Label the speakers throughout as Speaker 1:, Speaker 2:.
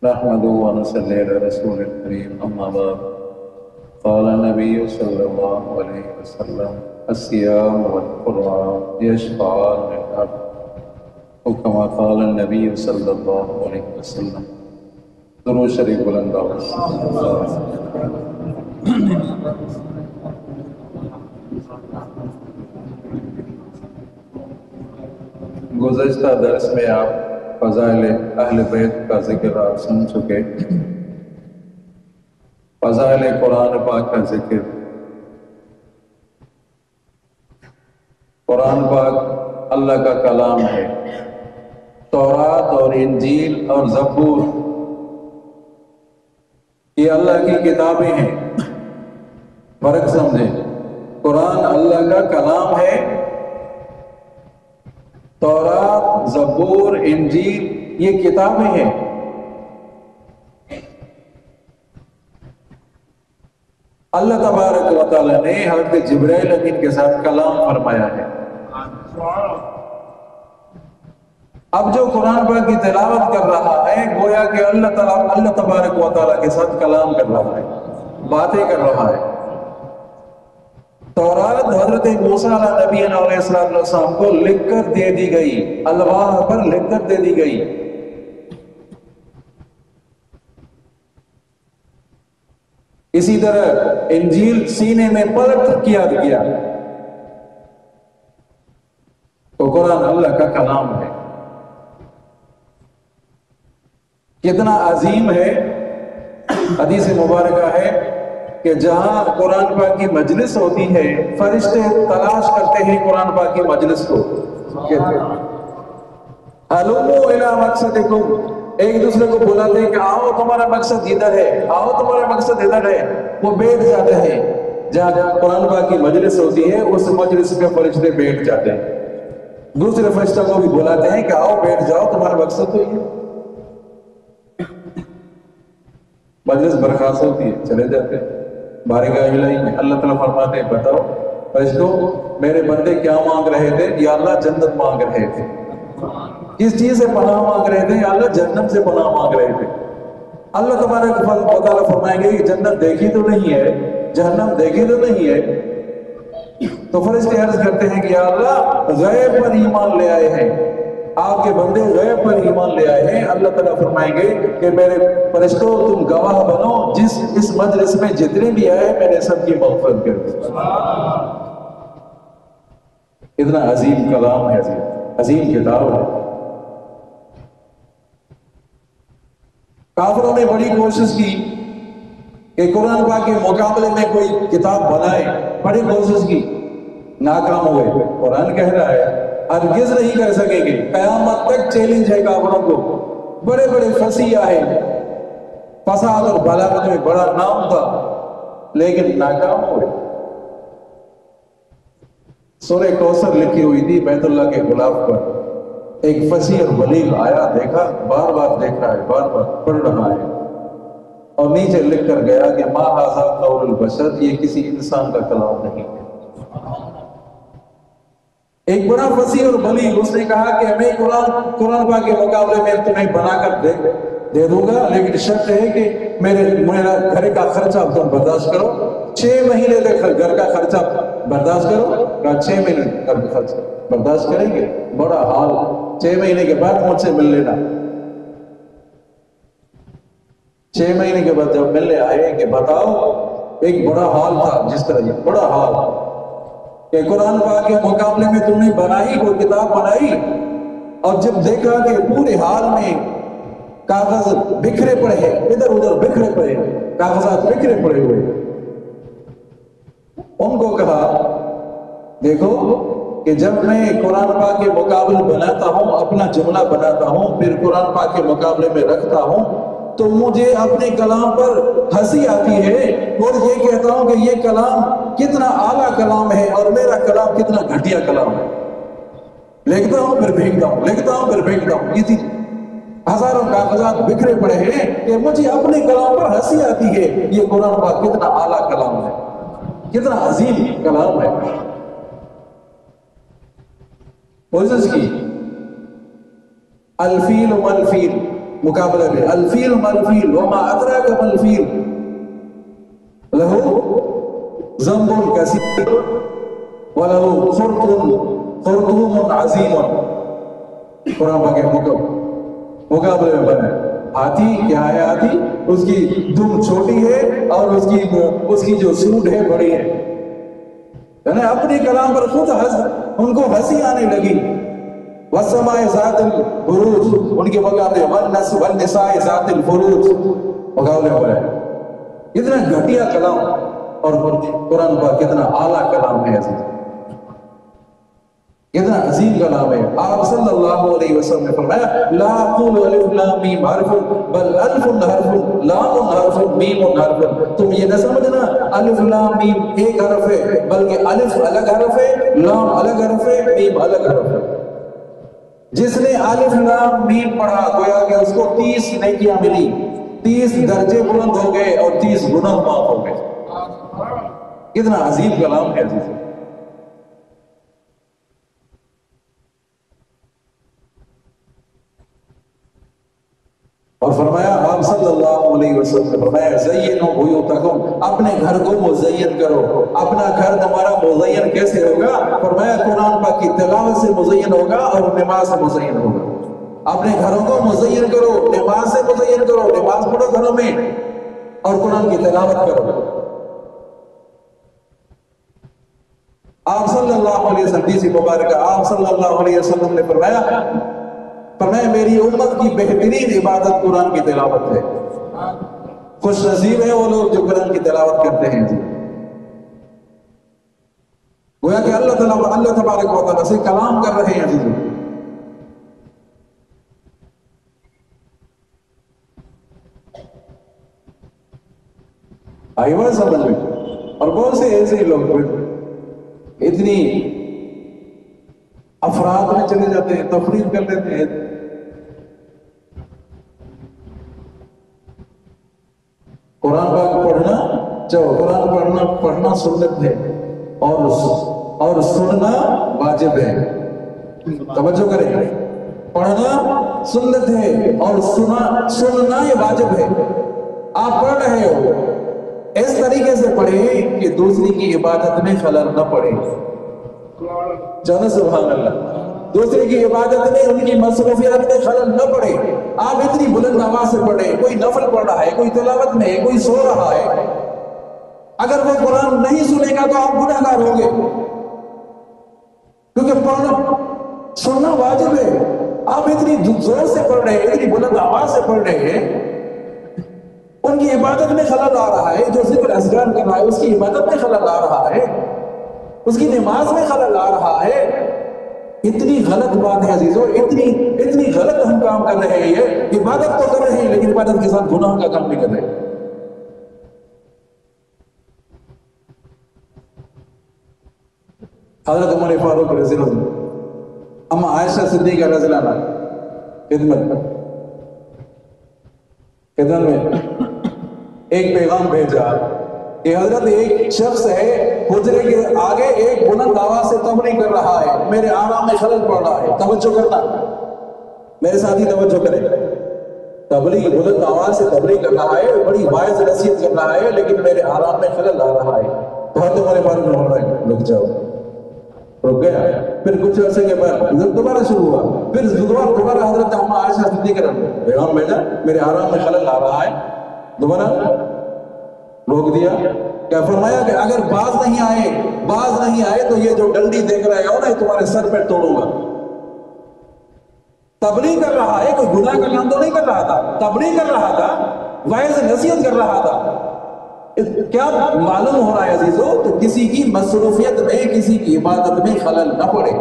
Speaker 1: نحمده ونصلي على رسول الكريم أما بعد قال النبي صلى الله عليه وسلم الصيام والقرآن يشفعان للعبد وكما قال النبي صلى الله عليه وسلم. درود شریف بلند آواز. گزشتہ درس میں آپ فضائل اہل بیت کا ذکر آپ سن چکے. فضائل قرآن پاک کا ذکر. قرآن پاک اللہ کا کلام ہے. تورات اور انجیل اور زبور یہ اللہ کی کتابیں ہیں. فرق سمجھیں. قرآن اللہ کا کلام ہے. تورات، زبور، انجیل یہ کتابیں ہیں. اللہ تبارک و تعالیٰ نے حضرت جبرائیل امین کے ساتھ کلام فرمایا ہے. اب جو قرآن پاک کی تلاوت کر رہا ہے گویا کہ اللہ تبارک و تعالیٰ کے ساتھ کلام کر رہا ہے، باتیں کر رہا ہے. تورات حضرت موسیٰ نبی علیہ السلام کو لکھ کر دے دی گئی، الواح پر لکھ کر دے دی گئی. اسی طرح انجیل سینے میں پلٹ کیا گیا. تو قرآن اللہ کا کلام ہے. کتنا عظیم ہے. حدیث مبارکہ ہے کہ جہاں قرآن پاک کی مجلس ہوتی ہے فرشتے تلاش کرتے ہیں قرآن پاک کی مجلس کو. کہتے ہیں ہلومو الی مقصدکم، ایک دوسرے کو بلاتے ہیں کہ آؤ تمہارا مقصد ادھر ہے، آؤ تمہارا مقصد ادھر ہے. وہ بیٹھ جاتے ہیں جہاں قرآن پاک کی مجلس ہوتی ہے اس مجلس پہ فرشتے بیٹھ جاتے ہیں. دوسرے فرشتوں کو بھی بلاتے ہیں کہ آؤ بیٹھ جاؤ تمہارا مقصد تو یہ. مجلس برخاست ہوتی ہے، چلے جاتے ہیں بارگاہ الہی میں. اللہ تعالیٰ فرماتے ہیں بتاؤ فرشتوں میرے بندے کیا مانگ رہے تھے؟ یا اللہ جنت مانگ رہے تھے. کس چیز سے پناہ مانگ رہے تھے؟ یا اللہ جنت سے پناہ مانگ رہے تھے. اللہ تبارک و تعالیٰ فرمائیں گے کہ جنت دیکھی تو نہیں ہے، جہنم دیکھی تو نہیں ہے. تو فرشتے عرض کرتے ہیں کہ یا اللہ غیب پر ایمان لے آئے ہیں، آپ کے بندے غیب پر ایمان لے آئے ہیں. اللہ تعالیٰ فرمائیں گے کہ میرے فرشتوں تم گواہ بنو، جس اس مجلس میں جتنے بھی آئے میں نے سب کی مغفرت کر دی. اتنا عظیم کلام ہے، عظیم کتاب ہے. کافروں نے بڑی کوشش کی کہ قرآن پاک کے مقابلے میں کوئی کتاب بنائے، بڑی کوشش کی، ناکام ہوئے. قرآن کہہ رہا ہے ہرگز نہیں کر سکیں گے. قیامت تک چیلنج ہے کافروں کو. بڑے بڑے فصیح آئے، فساد اور بلاغت میں بڑا نام تھا لیکن ناکام ہوئے. سورہ کوثر لکھی ہوئی تھی بیت اللہ کے غلاف پر. ایک فصیح اور بلیغ آیا، دیکھا، بار بار دیکھ رہا ہے، بار بار پڑھ رہا ہے اور نیچے لکھ کر گیا کہ ما ھذا قول البشر، یہ کسی انسان کا کلام نہیں ہے. ایک بڑا فصیح اور بلیغ اس نے کہا کہ میں قرآن پاک کے مقابلے میں تمہیں بنا کر دے دوں گا لیکن شرط ہے کہ میرا گھر کا خرچہ تم برداشت کرو. 6 مہینے تک گھر کا خرچہ برداشت کرو. کہا 6 مہینے گھر کا خرچہ برداشت کریں گے؟ بڑا حال. 6 مہینے کے بعد مجھ سے مل لینا. 6 مہینے کے بعد جب ملنے آئے کہ بتاؤ، ایک بڑا حال تھا. جس طرح یہ بڑا حال کہ قرآن پاک کے مقابلے میں تم نے بنائی، کوئی کتاب بنائی اور جب دیکھا کہ پورے حال میں کاغذ بکھرے پڑے ہیں، ادھر ادھر بکھرے پڑے، کاغذات بکھرے پڑے ہوئے. ان کو کہا دیکھو کہ جب میں قرآن پاک کے مقابلے بناتا ہوں، اپنا جملہ بناتا ہوں، پھر قرآن پاک کے مقابلے میں رکھتا ہوں تو مجھے اپنے کلام پر ہنسی آتی ہے اور یہ کہتا ہوں کہ یہ کلام کتنا اعلیٰ کلام ہے اور میرا کلام کتنا گھٹیا کلام ہے. لکھتا ہوں پھر پھینکتا ہوں، لکھتا ہوں پھر پھینکتا ہوں. اسی ہزاروں کاغذات بکھرے پڑے ہیں کہ مجھے اپنے کلام پر ہنسی آتی ہے. یہ قرآن پاک کتنا اعلیٰ کلام ہے، کتنا عظیم کلام ہے. کوشش کی. الفیل والفیل مقابلے میں الفیل ملفیل وما ادراک ملفیل لہو ذنب کثیر ولہو خرطوم عظیم. قرآن پاک کے مقابلے میں بنا ہے. ہاتھی کیا ہے؟ ہاتھی اس کی دم چھوٹی ہے اور اس کی جو سونڈ ہے بڑی ہے. یعنی اپنی کلام پر خود ان کو ہنسی آنے لگی. والسماء ذات البروج ان کے مقابلے والنساء ذات الفروج مقابلے ہو رہے ہیں. اتنا گھٹیا کلام اور قرآن پاک کتنا اعلیٰ کلام ہے عزیز، کتنا عظیم کلام ہے. آپ صلی اللہ علیہ وسلم نے فرمایا لا اقول الف لام میم حرف بل الف حرف لام حرف میم حرف. تم یہ نہ سمجھنا الف لام میم ایک حرف ہے، بلکہ الف الگ حرف ہے، لام الگ حرف ہے، میم الگ حرف ہے. جس نے الف لام میم پڑھا گویا کہ اس کو 30 نیکیاں ملی، 30 درجے بلند ہو گئے اور 30 گناہ معاف ہو گئے. کتنا عظیم کلام ہے عزیز. اور فرمایا آپ صلی اللہ علیہ وسلم نے فرمایا زینوا بیوتکم، اپنے گھر کو مزین کرو. اپنا گھر تمہارا مزین کیسے ہوگا؟ فرمایا قرآن پاک کی تلاوت سے مزین ہوگا اور نماز سے مزین ہوگا. اپنے گھروں کو مزین کرو، نماز سے مزین کرو، نماز پڑھو گھروں میں اور قرآن کی تلاوت کرو. آپ صلی اللہ علیہ وسلم حدیث مبارکہ آپ صلی اللہ علیہ وسلم نے فرمایا میری امت کی بہترین عبادت قرآن کی تلاوت ہے. خوش نصیب ہے وہ لوگ جو قرآن کی تلاوت کرتے ہیں. گویا کہ اللہ تبارک و تعالیٰ سے کلام کر رہے ہیں عزیزو. آئی بات سمجھ میں؟ اور بہت سے ایسے لوگ اتنی افراد میں چلے جاتے ہیں، تفریح کر لیتے ہیں. قرآن پاک پڑھنا پڑھنا سنت ہے اور سننا واجب ہے. توجہ کریں، پڑھنا سنت ہے اور سننا یہ واجب ہے. آپ پڑھ رہے ہو اس طریقے سے پڑھیں کہ دوسری کی عبادت میں خلل نہ پڑے. جانا سبحان اللہ. دوسرے کی عبادت میں ان کی مصروفیات میں خلل نہ پڑے. آپ اتنی بلند آواز سے پڑھیں، کوئی نفل پڑھ رہا ہے، کوئی تلاوت میں ہے، کوئی سو رہا ہے، اگر وہ قرآن نہیں سنے گا تو آپ گنہگار ہوں گے، کیونکہ سننا واجب ہے. آپ اتنی زور سے پڑھ رہے ہیں، اتنی بلند آواز سے پڑھ رہے ہیں، ان کی عبادت میں خلل آ رہا ہے. جو ذکر اذکار کر رہا ہے اس کی عبادت میں خلل آ رہا ہے، اس کی نماز میں خلل آ رہا ہے. اتنی غلط بات ہے عزیزو، اتنی غلط ہم کام کر رہے ہیں. یہ عبادت تو کر رہے ہیں لیکن عبادت کے ساتھ گناہ کا کام نہیں کر رہے. حضرت عمر فاروق رضی اللہ عنہ، اما عائشہ صدیقہ رضی اللہ عنہ خدمت میں ایک پیغام بھیجا کہ حضرت ایک شخص ہے حجرے کے آگے ایک بلند آواز سے تبلیغ کر رہا ہے، میرے آرام میں خلل پڑ رہا ہے. توجہ کرنا، میرے ساتھی توجہ کریں. تبلیغ بلند آواز سے تبلیغ کر رہا ہے، بڑی واعظ نصیحت کر رہا ہے، لیکن میرے آرام میں خلل آ رہا ہے. بہت ہمارے بارے میں ہو رہا ہے، رک جاؤ. رک گیا. پھر کچھ عرصے کے بعد دوبارہ شروع ہوا. پھر دوبارہ حضرت اما عائشہ صدیقہ پیغام بھیجا، میرے آرام میں خلل آ رہا ہے. دوبارہ روک دیا. کیا فرمایا کہ اگر باز نہیں آئے تو یہ جو ڈنڈی دیکھ رہے ہو نا، یہ تمہارے سر پہ توڑوں گا. تبلیغ کر رہا ہے، کوئی گناہ کا کام تو نہیں کر رہا تھا، تبلیغ کر رہا تھا، واعظ نصیحت کر رہا تھا. کیا معلوم ہو رہا ہے عزیزو کہ کسی کی مصروفیت میں، کسی کی عبادت میں خلل نہ پڑے.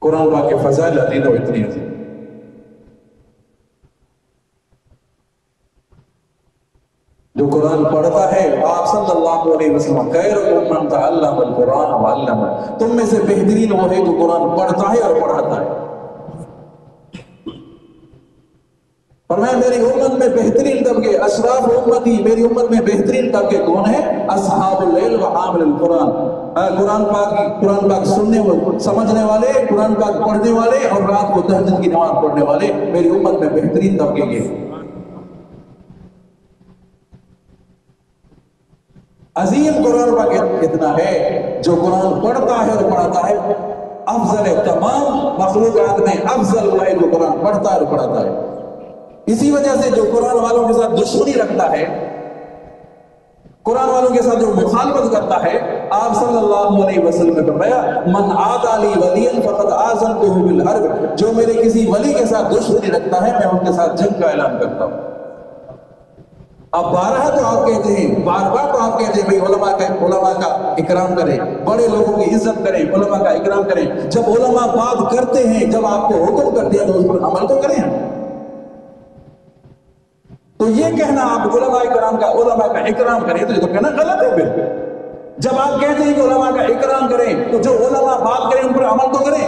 Speaker 1: قرآن پاک کے فضائل عظیم و اتنی عظیم. جو قرآن پڑھتا ہے، آپ صلی اللہ علیہ وسلم خیرکم من تعلم القرآن وعلمہ، تم میں سے بہترین وہ ہے جو قرآن پڑھتا ہے اور پڑھاتا ہے. فرمایا میری امت میں بہترین طبقے، اشراف امتی، میری امت میں بہترین طبقے کون ہیں؟ اصحاب العلم و عامل القرآن. قرآن پاک سننے سمجھنے والے، قرآن پاک پڑھنے والے اور رات کو تہجد کی نماز پڑھنے والے میری امت میں بہترین طبقے کے عظیم قرآن پاک اتنا ہے جو قرآن پڑھتا ہے اور پڑھاتا ہے افضل ہے، تمام مخلوقات میں افضل وہ ہے جو قرآن پڑھتا ہے اور پڑھاتا ہے۔ اسی وجہ سے جو قرآن والوں کے ساتھ دشمنی رکھتا ہے، قرآن والوں کے ساتھ جو مخالفت کرتا ہے، آپ صلی اللہ علیہ وسلم نے فرمایا من عادى لي وليا فقد آذنته بالحرب، جو میرے کسی ولی کے ساتھ دشمنی رکھتا ہے میں ان کے ساتھ جنگ کا اعلان کرتا ہوں۔ اب بارہ تو آپ کہتے ہیں، بار بار تو آپ کہتے ہیں بھئی علماء کا اکرام کریں، بڑے لوگوں کی عزت کریں، علماء کا اکرام کریں۔ جب علماء بات کرتے ہیں، جب آپ کو حکم کرتے ہیں تو اس پر عمل تو کریں۔ تو یہ کہنا آپ علماء کا اکرام کریں تو یہ تو کہنا غلط ہے۔ پھر جب آپ کہتے ہیں کہ علماء کا اکرام کریں تو جو علماء بات کریں ان پر عمل تو کریں۔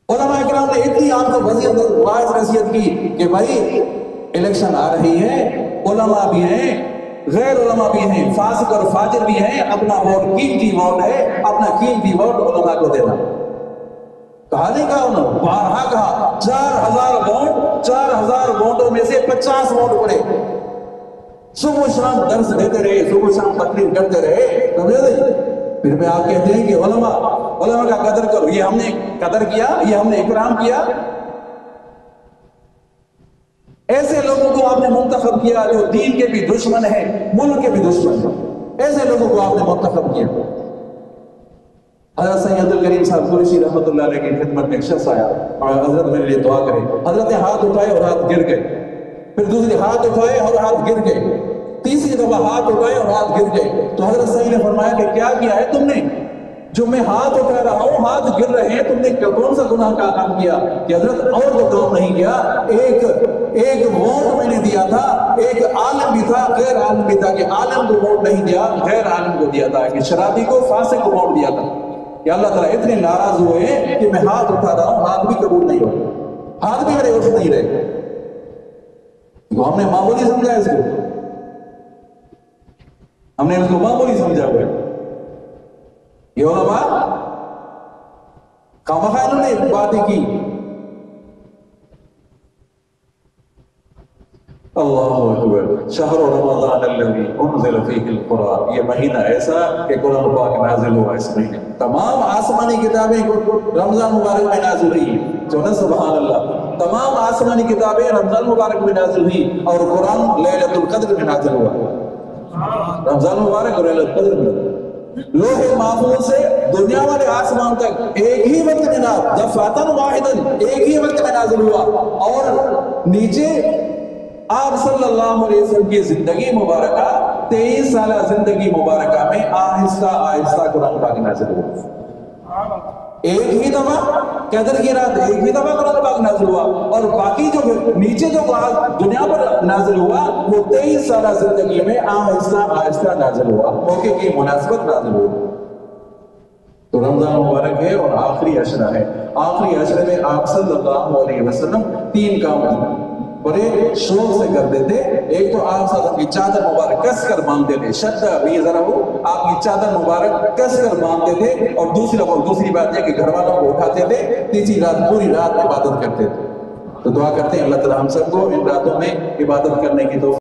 Speaker 1: علماء اکرام نے اتنی آپ کو واعظ نصیحت کی کہ بھائی الیکشن آ رہی ہے، علماء بھی ہیں، غیر علماء بھی ہیں، فاسق اور فاجر بھی ہیں، اپنا ووٹ قیمتی ووٹ ہے، اپنا قیمتی ووٹ علماء کو دینا۔ کہا نہیں کہا انہوں نے، بارہا کہا 4000 ووٹوں میں سے 50 ووٹ پڑے۔ صبح شام درس دیتے رہے، صبح شام تقریر کرتے رہے۔ پھر میں آپ کہتے ہیں کہ علماء کا قدر کرو، یہ ہم نے قدر کیا، یہ ہم نے اکرام کیا۔ ایسے لوگوں کو آپ نے منتخب کیا جو دین کے بھی دشمن ہیں، ملک کے بھی دشمن ہیں، ایسے لوگوں کو آپ نے منتخب کیا۔ حضرت سید عبدالکریم صاحب قریشی رحمۃ اللہ علیہ کی خدمت میں ایک شخص آیا اور حضرت میرے لیے دعا کرے۔ حضرت نے ہاتھ اٹھائے اور ہاتھ گر گئے، پھر دوسری ہاتھ اٹھائے اور ہاتھ گر گئے، تیسری دفعہ ہاتھ اٹھائے اور ہاتھ گر گئے۔ تو حضرت سید نے فرمایا کہ کیا کیا ہے تم نے؟ جو میں ہاتھ اٹھا رہا ہوں، ہاتھ گر رہے ہیں، تم نے کون سا گناہ کا کام کیا؟ کہ حضرت اور تو کام نہیں کیا، ایک ووٹ میں نے دیا تھا، ایک عالم بھی تھا، غیر عالم بھی تھا، کہ عالم کو ووٹ نہیں دیا، غیر عالم کو دیا تھا، کہ شرابی کو، فاسق کو ووٹ دیا تھا۔ کہ اللہ تعالیٰ اتنے ناراض ہوئے کہ میں ہاتھ اٹھا رہا ہوں، ہاتھ بھی قبول نہیں ہو، ہاتھ بھی میرے اٹھ نہیں رہے۔ تو ہم نے معمولی سمجھا اس کو، ہم نے اس کو معمولی سمجھا ہوا ہے۔ یہ علماء خامخواہ انہوں نے باتیں کی۔ اللہ اکبر، شہر رمضان الذی انزل فیہ القرآن، یہ مہینہ ایسا کہ قرآن پاک نازل ہوا اس مہینے۔ تمام آسمانی کتابیں رمضان مبارک میں نازل ہوئی، جو نا سبحان اللہ، تمام آسمانی کتابیں رمضان مبارک میں نازل ہوئی، اور قرآن لیلۃ القدر میں نازل ہوا۔ رمضان مبارک اور لیلۃ القدر میں لوح محفوظ سے دنیا والے آسمان تک ایک ہی وقت جناب، دفعتاً واحداً ایک ہی وقت میں نازل ہوا، اور نیچے آپ صلی اللہ علیہ وسلم کی زندگی مبارکہ 23 سالہ زندگی مبارکہ میں آہستہ آہستہ قرآن پاک نازل ہوا۔ ایک ہی دفعہ قدر کی رات ایک ہی دفعہ قرآن پاک نازل ہوا، اور باقی جو نیچے جو دنیا پر نازل ہوا وہ 23 سالہ زندگی میں آہستہ آہستہ نازل ہوا، موقع کی مناسبت نازل ہوا۔ تو رمضان مبارک ہے اور آخری عشرہ ہے۔ آخری عشرے میں آپ صلی اللہ علیہ وسلم 3 کام بڑے شوق سے کرتے تھے۔ ایک تو آپ صلی اللہ علیہ وسلم کی چادر مبارک کس کر باندھتے تھے، شدہ بیزرہ، آپ کی چادر مبارک کس کر باندھتے تھے، اور دوسری بات یہ کہ گھر والوں کو اٹھاتے تھے، تیسری رات پوری رات عبادت کرتے تھے۔ تو دعا کرتے ہیں اللہ تعالیٰ ہم سب کو ان راتوں میں عبادت کرنے کی توفیق